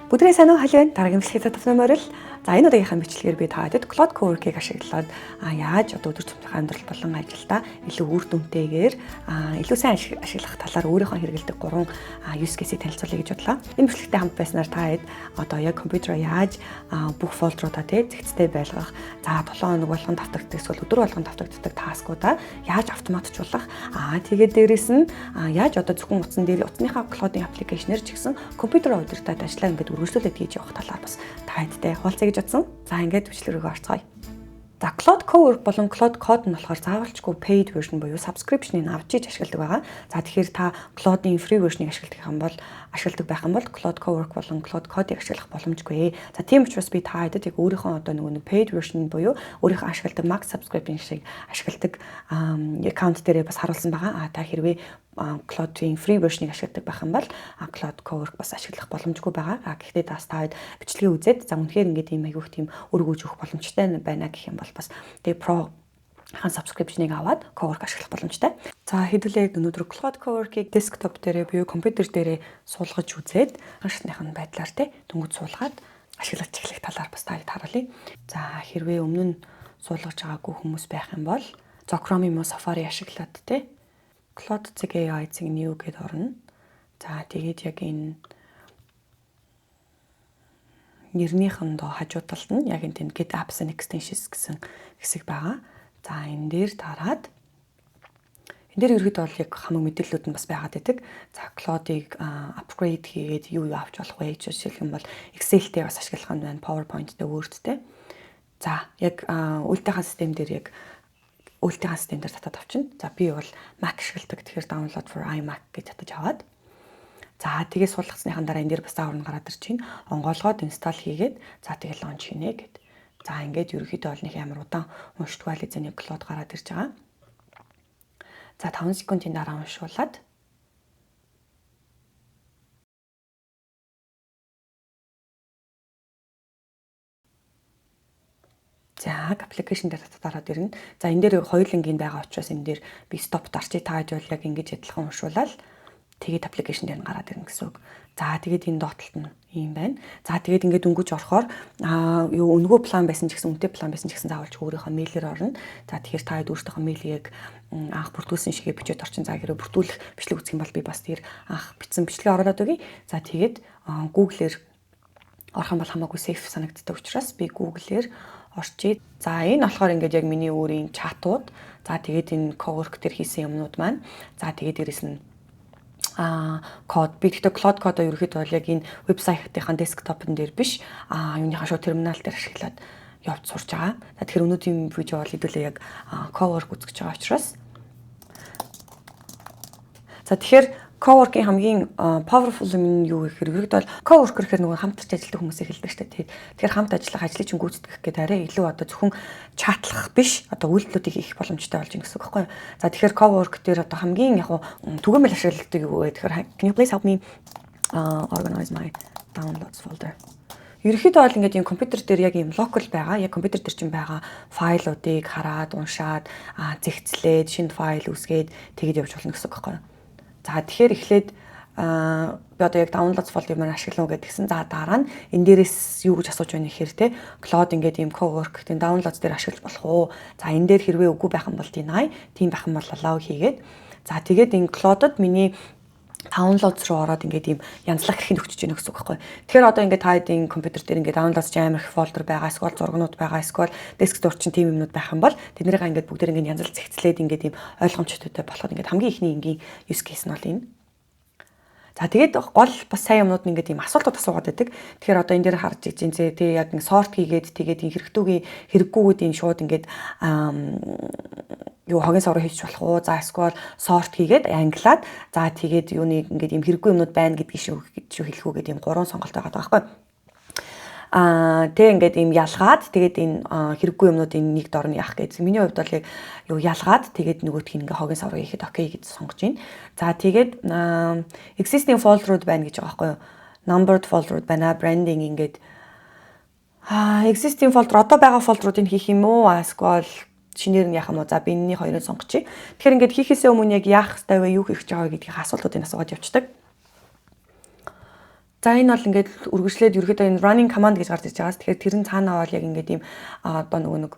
Бүдрээ сайн уу халиан дараагийн бичлэгийн татвар морил. За энэ удаагийнхаа бичлэгээр би та бүдэд Cloud Cowork-ийг ашиглаад яаж одоо өдөр тутмын амьдрал болон ажилдаа илүү үр дүнтэйгээр илүү сайн ашиглах талаар өөрийнхөө хэрэгэлдэг 3 use case-ийг танилцуулъя гэж бодлоо. Энэ бичлэгтээ хамт байснаар та хэд одоо яг компьютероо яаж бүх фолдруудаа зэгцтэй байлгах, за 7 хоног болгон давтагддаг эсвэл өдөр болгон давтагддаг таскуудаа яаж автоматжуулах, тэгээд дээрэс нь яаж одоо зөвхөн утасныхаа cloud-ийн аппликейшнээр ч гэсэн компьютероо удирдах ажлаа ингээд үргэлжлүүлээд хийж явах талаар бас та хэдтэй хуваалцъя гэж бодсон. За ингээд бичлэг рүү орцгоё. За Cloud Cowork болон Cloud Code нь болохоор заавалчгүй paid version буюу subscription-ыг авч иж ашигладаг байгаа. За тэгэхээр та Cloud-ийн free version-ыг ашигладаг байх юм бол Cloud Cowork болон Cloud Code-ыг ашиглах боломжгүй. За тийм учраас би та хэдэд яг өөрийнхөө одоо нэг paid version буюу өөрийнхөө ашигладаг max subscription шиг ашигладаг аккаунт дээрээ бас харуулсан байгаа. Та хэрвээ Cloud-ийн free version-ыг ашигладаг байх юм бол Cloud Cowork бас ашиглах боломжгүй байгаа. Гэхдээ та бичлэгээ үзээд за үнэхээр ингээд ийм айгүйх тийм өргөж өгөх боломжтой байна гэх юм бол бас тэгээ Pro subscription-ыг аваад Cowork ашиглах боломжтой. За хэдүүлээ өнөөдөр Cloud Cowork-ийг desktop дээрээ буюу компьютер дээрээ суулгаж үзээд хашигтных нь байдлаар дөнгөж суулгаад ашиглаж эхлэх талаар бас та харуулъя. За хэрвээ өмнө нь суулгаж байгаагүй хүмүүс байх юм бол Chrome юм уу Safari ашиглаад Cloud.ai new гэдээ орно. За тэгээд яг энэ нэрнийх нь хажуу талд нь яг энэ Get Apps and Extensions гэсэн хэсэг байгаа. За энэ дээр тараад энэ дээр ерөөд бол яг хамаг мэдээллүүд нь бас байгаад байдаг. За Cloud-ыг upgrade хийгээд юу авч болох вэ гэж жишээлх юм бол Excel-тэй бас ашиглах нь байна, PowerPoint-тэй, Word-тэй. За яг үйлдвэрийн систем дээр татаад авчна. За би бол Mac ашигладаг. Тэгэхээр download for iMac гэж татаж аваад. За тэгээ суулгацсныхан дараа энэ дээр бас заавар нь гараад ирж байна. Онгоолгоод install хийгээд за тэгээ launch хийнэ гэд. За ингээд ерөөхдөө бол нэг амар удаан уншдаггүй лизэний Cloud гараад ирж байгаа. За 5 секундын дараа уншуулад за аппликейшн дээр татаад ирнэ. За энэ дээр хоёулангийн байгаа учраас энэ дээр би stop дарчи тааж бол яг ингэж адилхан уншуулаад тэгээд аппликейшн дээр нь гараад ирнэ гэсэн үг. За тэгээд энэ доотлолт нь ийм байна. За тэгээд ингээд дөнгөж орохоор өнгөө план байсан ч гэсэн үнэтэй план байсан ч гэсэн заавалч өөрийнхөө мэйлээр орно. За тэгэхээр та хэд өөртөөхөө мэйлийг анх бүртгүүлсэн шигээ бичээд орчин. За хэрэг бүртгүүлэх бичлэг үзэх юм бол би бас тэр анх бичсэн бичлэгээ оруулаад өгье. За тэгээд Google-ээр орох юм бол хамаагүй safe санагддаг учраас би Google-ээр орчие. За энэ болохоор ингээд яг миний өөрийн чатууд. За тэгээд энэ Cowork дээр хийсэн юмнууд маань. За тэгээд дээрэс нь код би гэхдээ Cloud Code ерөөхдөө бол яг энэ вебсайтынхаа десктопн дээр биш юуныхаа шууд терминал дээр ашиглаад явж сурч байгаа. За тэгэхээр өнөөдрийн видео бол хэдүүлээ яг Cowork үзэж байгаа учраас. За тэгэхээр Cowork-ийн хамгийн powerful юм нь юу гэхээр ерөөдөө Coworker гэхээр нөгөө хамтарч ажилладаг хүмүүсийг хэлдэг шүү дээ. Тэгэхээр хамт ажиллах ажлыг чинь гүйцэтгэх гэдэг арай илүү одоо зөвхөн чатлах биш одоо үйлдэлүүдийг хийх боломжтой болж байна гэсэн үг байхгүй юу. За тэгэхээр Cowork дээр одоо хамгийн яг түгээмэл ашигладаг юу вэ гэхээр can you please help me organize my downloads folder. Ерөнхийдөө бол ингээд юм компьютер дээр яг юм local байгаа. Яг компьютер дээр чинь байгаа файлуудыг хараад, уншаад, зэгцлээд, шинэ файл үүсгээд тэгээд явж болно гэсэн үг байхгүй юу. За тэгэхээр эхлээд би одоо яг downloads folder-ыг ашиглав гэдгсэн. За дараа нь энэ дээрээс юу гэж асууж байна гэхээр Cloud ингээд ийм Cowork тийм downloads дээр ашиглаж болох уу? За энэ дээр хэрвээ үгүй байх юм бол deny, тийм байх юм бол allow хийгээд. За тэгээд энэ Cloud-д миний downloads руу ороод ингээд ийм янзлах хэрэг өгчөж байна гэсэн үг байхгүй. Тэгэхээр одоо ингээд та хэдийн компьютер дээр ингээд downloads амар их folder байгаа, эсвэл зургнууд байгаа, эсвэл desktop чинь тийм юмнууд байх юм бол тэднийгээ ингээд бүгдээр ингээд янзлж зэгцлээд ингээд ийм ойлгомжтой болоход ингээд хамгийн ихний энгийн use case нь бол энэ. За тэгээд гол бас сайн юмнууд нь ингээд ийм асуултууд асуугаад байдаг. Тэгэхээр одоо энэ дээр харж иж зэ тий яг sort хийгээд тэгээд энэ хэрэггүйгүүдийн шууд ингээд хогийн савраа хийж болох уу? За эсвэл sort хийгээд англиад за тэгээд юуны ингээд юм хэрэггүй юмнууд байна гэдгийг шүү хэлэх үү гэдэг юм 3 сонголт байгаа байхгүй. Тэг ингээд юм ялгаад тэгээд энэ хэрэггүй юмнуудын нэг дор нь яах гэсэн. Миний хувьд бол яг ялгаад тэгээд нөгөөтх нь ингээд хогийн савраа хийхэд окей гэж сонгож байна. За тэгээд existing folder-ууд байна гэж байгаа байхгүй юу? Numbered folder-ууд байна, branding ингээд existing folder одоо байгаа folder-уудыг хийх юм уу? Эсвэл шинээр нь яах юм уу? За би энэний хоёрыг сонгочих. Тэгэхээр ингээд хийхээсээ өмнө яг яах ёстой вэ? Юу хийх гэж байгаа гэдгийг асуултуудыг асуугаад явцдаг. За энэ бол ингээд үргэлжлээд ерөөдөө энэ running command гэж гарч ирж байгаас тэгэхээр тэр нь цаанаа бол яг ингээд ийм одоо нэг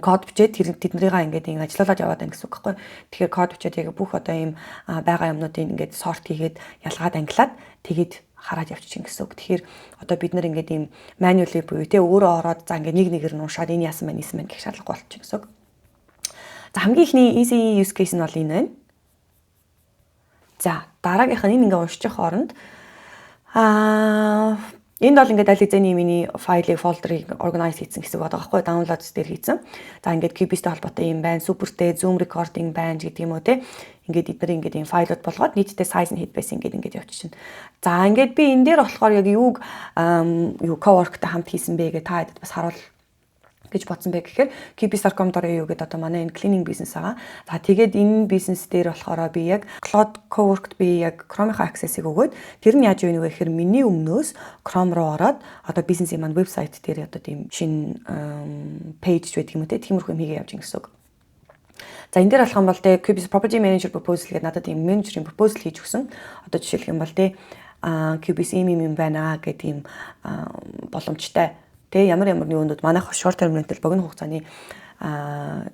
код бичээд тэднэрийгээ ингээд ингэ ажиллуулад яваад байна гэсэн үг байхгүй. Тэгэхээр код бичээд яг бүх одоо ийм байгаа юмнуудыг ингээд сорт хийгээд ялгаад англиад тэгээд хараад явчихин гэсэн үг. Тэгэхээр одоо бид нар ингээд ийм manually буюу тэ өөрөө ороод за ингээд нэг нэгээр нь уншаад энэ яасан байна гэх шаардлагагүй болчих гэсэн үг. За хамгийн ихний easy use case нь бол энэ байна. За дараагийнх нь энэ ингээд уншчих хооронд энд бол ингээд аль хэзээний миний файлыг, фолдерыг organize хийсэн гэсэн үг байгаа байхгүй downloads дээр хийсэн. За ингээд Cubase-тэй холбоотой юм байна, Superтэй Zoom recording байна гэдэг юм уу те. Ингээд эдгээр ингээд юм файлууд болгоод нийтдээ size нь хэд байсан ингээд явуулчихна. За ингээд би энэ дээр болохоор яг юуг cowork-тай хамт хийсэн бэ гэж та хэд бас харуул гэж бодсон бэ гэхээр Cubase.com.eu гэдэг одоо манай энэ cleaning бизнес байгаа. За тэгээд энэ бизнес дээр болохоор би яг Cloud Cowork-д би яг Chrome-ийн access-ыг өгөөд тэр нь яаж вэ гэхээр миний өмнөөс Chrome руу ороод одоо бизнесийн маань вебсайт дээр одоо тийм шинэ page байдаг юм уу те тиймэрхүү юм хийгээ явж гин гэсэн үг. За энэ дээр болох юм бол те Cubase Property Manager Proposal гэдэг надад ийм менежерийн proposal хийж өгсөн. Одоо жишээлх юм бол те Cubase юм байна гэдэг ийм боломжтой. Тэ ямар юунууд манайх short term rental богино хугацааны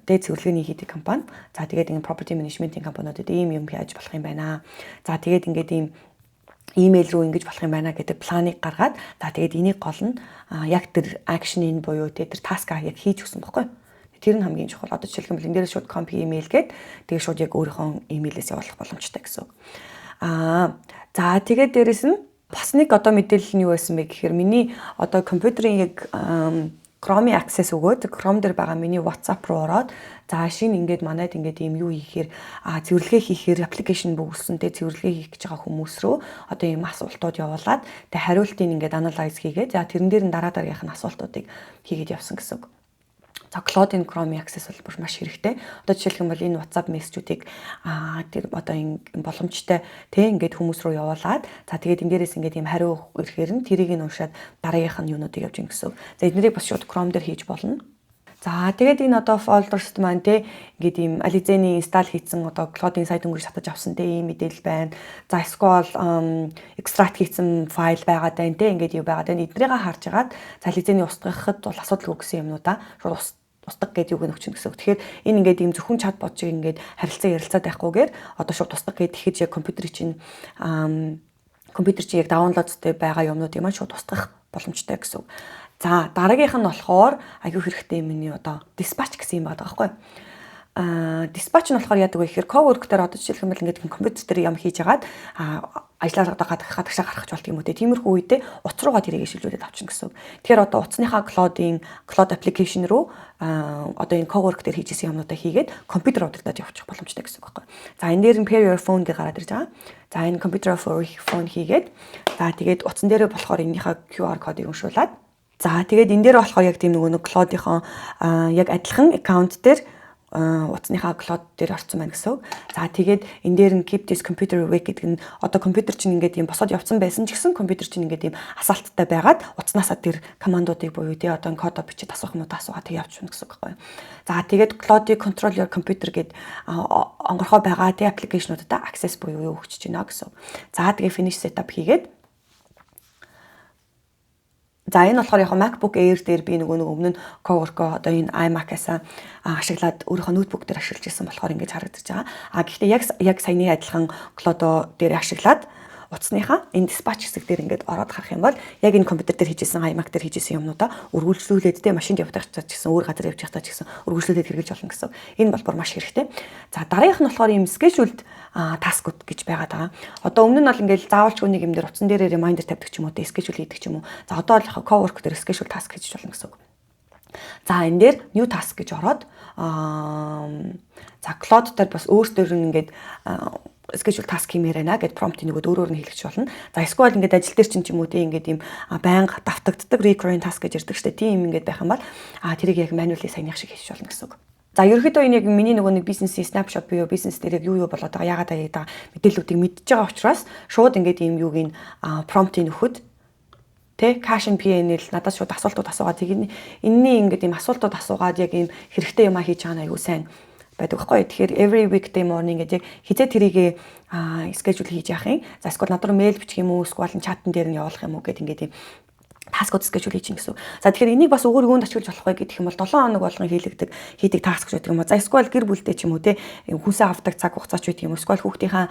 дээд цэвэрлэгээний хийдэг компани. За тэгээд ингэ property management-ийн компаниудад ийм юм хийж болох юм байна. За тэгээд ингээд ийм email руу ингэж болох юм байна гэдэг планыг гаргаад за тэгээд энийг гол нь яг тэр action-ийн буюу тэр task-а яг хийж өгсөн байхгүй. Тэр нь хамгийн чухал. Одоо жишээлбэл энэ дээр шууд copy email гээд тэгээд шууд яг өөрийнхөө email-ээс явуулах боломжтой гэсэн үг. За тэгээд дээрэс нь бас нэг одоо мэдээлэл нь юу байсан бэ гэхээр миний одоо компьютерийн яг Chrome-ийн access өгөөд Chrome дээр байгаа миний WhatsApp руу ороод за шинэ ингээд манайд ингээд ийм юу хийхээр цэвэрлэгээ хийхээр application бүгдсэн тэ цэвэрлэгээ хийх гэж байгаа хүмүүс рүү одоо ийм асуултууд явуулаад тэ хариултыг ингээд analyze хийгээд за тэрэн дээр нь дараагийнх нь асуултуудыг хийгээд явсан гэсэн үг. За Cloud-ийн Chrome access бол бүр маш хэрэгтэй. Одоо жишээлх юм бол энэ WhatsApp мессежүүдийг тэр одоо ингэ боломжтой тэг ингээд хүмүүс рүү явуулаад за тэгээд эндээрээс ингээд юм хариу ирэхээр нь тэрийг нь уншаад дараагийнх нь юунуудыг явж гин гэсэн. За эднэрийг бас шууд Chrome дээр хийж болно. За тэгээд энэ одоо folders маань те ингээд ийм Alizé-ний install хийсэн одоо Cloud-ийн сайт өнгөрч татаж авсан те ийм мэдээлэл байна. За SQL extract хийсэн файл байгаад байна те ингээд юу байгаад байна. Эднэрийг харж агаад за Alizé-ний устгахад бол асуудалгүй гэсэн юмнуудаа шууд устгах гэдэг юуг нөхчин гэсэн. Тэгэхээр энэ ингээд ийм зөвхөн чатбот шиг ингээд харилцаа ярилцаад байхгүйгээр одоо шууд устгах гэдэг тэгэхэд яг компьютер чинь яг даунлоадтай байгаа юмнуудыг маань шууд устгах боломжтой гэсэн. За дараагийнх нь болохоор аюу хэрэгтэй юм миний одоо dispatch гэсэн юм байдаг байхгүй. Dispatch нь болохоор яадаг вэ гэхээр cowork дээр одоо жишээлх юм бол ингээд компьютер дээр юм хийж агаад ажлаа одоо гадагшаа гаргах болт юм уу те тиймэрхүү үедээ утас руугаа тэрийг шилжүүлээд авчин гэсэн. Тэгэхээр одоо утасныхаа cloud application руу одоо энэ cowork дээр хийжсэн юмнуудаа хийгээд компьютер удирдах явуучих боломжтой гэсэн үг байхгүй. За энэ дээр нь pair your phone гэж гараад ирж байгаа. За энэ computer for phone хийгээд за тэгээд утсан дээрээ болохоор энэнийхээ QR кодыг уншуулад за тэгээд энэ дээр болохоор яг тийм нэг cloud-ийнхоо яг адилхан аккаунт дээр утасныхаа cloud дээр орсон байна гэсэн. За тэгээд энэ дээр нь keep this computer awake гэдэг нь одоо компьютер чинь ингээд юм босоод явцсан байсан ч гэсэн компьютер чинь ингээд юм асаалттай байгаад утаснасаа тэр командуудыг буюу тий одоо кодо бичиж асуух юмудаа асуугаад тэг явчихна гэсэн үг байхгүй. За тэгээд cloud control your computer гэд онгорхоо байгаа тий аппликейшнуудад access буюу юу өгч байна гэсэн. За тэгээд finish setup хийгээд за энэ болохоор яг MacBook Air дээр би нөгөө өмнө нь Cowork одоо энэ iMac-аас ашиглаад өөрийнхөө ноутбук дээр ашиглаж ирсэн болохоор ингэж харагдаж байгаа. Гэхдээ яг саяны адилхан Cloud дээр ашиглаад утасныхаа энэ dispatch хэсэг дээр ингээд ороод харах юм бол яг энэ компьютер дээр хийжсэн iMac дээр хийжсэн юмнуудаа үргэлжлүүлээд тэ машинд явах цааш ч гэсэн өөр газар явж явах цааш ч гэсэн үргэлжлүүлээд хэрэгжилж болно гэсэн. Энэ бол бүр маш хэрэгтэй. За дараагийнх нь болохоор ийм scheduled task-ууд гэж байгаад байгаа. Одоо өмнө нь бол ингээд заавалчгүй нэг юм дээр утсан дээр reminder тавьдаг ч юм уу, schedule хийдэг ч юм уу. За одоо бол яг Cowork дээр schedule task хийж болно гэсэн. За энэ дээр new task гэж ороод за Cloud дээр бас өөртөө ингээд schedule task хиймээр байна гэд prompt нөгөөд өөрөөр нь хэлэгч болно. За SQL ингээд ажил дээр чинь ч юм уу тийм ингээд ийм байнга давтагддаг recurring task гэж ирдэг штэ. Тийм ингээд байх юм бол тэрийг яг manually саяных шиг хийж болно гэсэн үг. За ерөөхдөө энэ яг миний нөгөө нэг бизнесийн snapshot буюу бизнес дээр яг юу болоод байгаа яагаад аяа мэдээллүүдийг мэдж байгаа учраас шууд ингээд ийм юуг ин prompt-ийг нөхөд тэ cash and PNL надад шууд асуултууд асуугаад энэний ингээд ийм асуултууд асуугаад яг ийм хэрэгтэй юмаа хийж байгаа нь аягүй сайн байдаг байхгүй. Тэгэхээр every weekday morning гэдэг хизээ тэрийг schedule хийж яах юм. За эсвэл надад мэйл бичих юм уу, эсвэл чатан дээр нь явуулах юм уу гэдэг ингээд таскууд schedule хийж гэсэн. За тэгэхээр энийг бас өөр юунд ашиглаж болох вэ гэдэг юм бол 7 хоног болгон хийдэг таск гэдэг юм уу. За эсвэл гэр бүлтэй ч юм уу те хүнсээ авдаг цаг хугацаа ч гэдэг юм уу. Эсвэл хүүхдийнхаа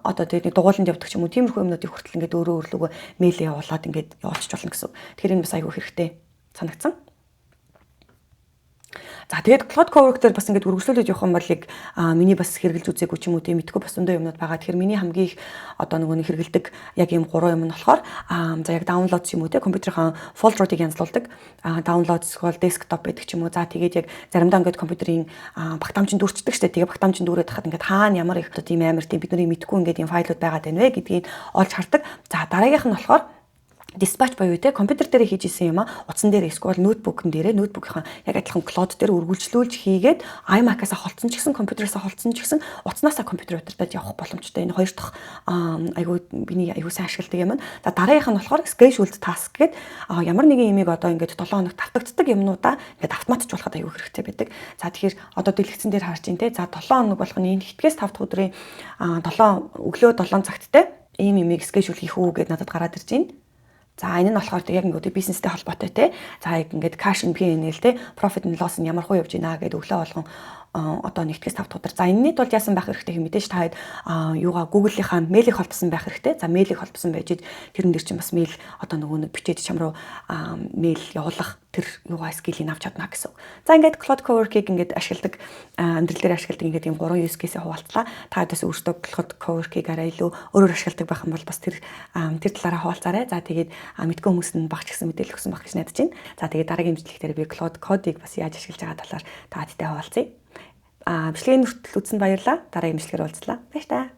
одоо тэгээд дугууланд явдаг ч юм уу. Тиймэрхүү юмнуудыг хүртэл ингээд өөрөө мэйлээ явуулаад ингээд явуулчих болно гэсэн. Тэгэхээр энэ бас айгүй хэрэгтэй санагдсан. За тэгээд cloud cowork дээр бас ингээд үргэлжлүүлээд явах юм бол миний бас хэрэгжилж үзээгүй ч юм уу тийм мэдгүй бас өндөө юмнууд байгаа. Тэгэхээр миний хамгийн их одоо нөгөө хэрэгэлдэг яг ийм 3 юм нь болохоор за яг download ч юм уу те компьютерийн фолдеруудыг янзлуулдаг. Download эсвэл desktop байдаг ч юм уу. За тэгээд яг заримдаа ингээд компьютерийн багтаамжинд дүүрчдэг штэ. Тэгээ багтаамжинд дүүрээд хахад ингээд хаана ямар их тийм амар тийм бид нарыг мэдгүй ингээд ийм файлууд байгаад байна вэ гэдгийг олж хардаг. За дараагийнх нь болохоор dispatch боёо те компьютер дээр хийж исэн юм утсан дээр эсвэл ноутбукн дээрээ ноутбукийнхаа яг адилхан cloud дээр үргэлжлүүлж хийгээд iMac-аас холцсон ч гэсэн компьютерээс холцсон ч гэсэн утаснаас компьютер удирдах явах боломжтой. Энэ хоёр дахь миний аюу сайн ашигладаг юм. За дараагийнх нь болохоор scheduled task гэдэг ямар нэгэн имийг одоо ингээд 7 хоног давтагддаг юмнуудаа ингээд автоматжуулахад аюу хэрэгтэй байдаг. За тэгэхээр одоо дэлгэцэн дээр харж ин те за 7 хоног болгоны энэ хэдгээс 5 дахь өдрийн өглөө 7 цагт те ийм имийг schedule хийх үү гэдээ надад гараад ирж байна. За энэ нь болохоор яг ингээд бизнестэй холбоотой те. За яг ингээд cash and P&L те profit and loss нь ямар хуу явж байна гэдэг өглөө болгон одоо нэгтгэс 5 дахь удаа. За энэний тулд яасан байх хэрэгтэй юм мэдээж та хэд юугаа Google-ийнхаа мэйлийг холбосон байх хэрэгтэй. За мэйлийг холбосон байж тэрэн дээр чинь бас мэйл одоо нөгөө бичээд чам руу мэйл явуулах тэр юугаа скилийг авч чадна гэсэн. За ингээд cloud cowork-ийг ингээд ашигладаг амьдрал дээр ашигладаг ингээд юм 3 use case-ийг хуваалцлаа. Та хэд өөрсдөө cloud cowork-ийг арай илүү өөрөөр ашигладаг байх юм бол бас тэр талаараа хуваалцаарай. За тэгээд мэдгүй хүмүүс нь багч гэсэн мэдээлэл өгсөн баг гэж найдаж байна. За тэгээд дараагийн имжлэгтэр би cloud code-ийг бас яаж ашиглаж байгаа талаар та хэдтэй хуваалцъя. Бичлэгийн хүртэл үзсэнд баярлалаа. Дараагийн имжлэгээр уулзлаа. Баяр та.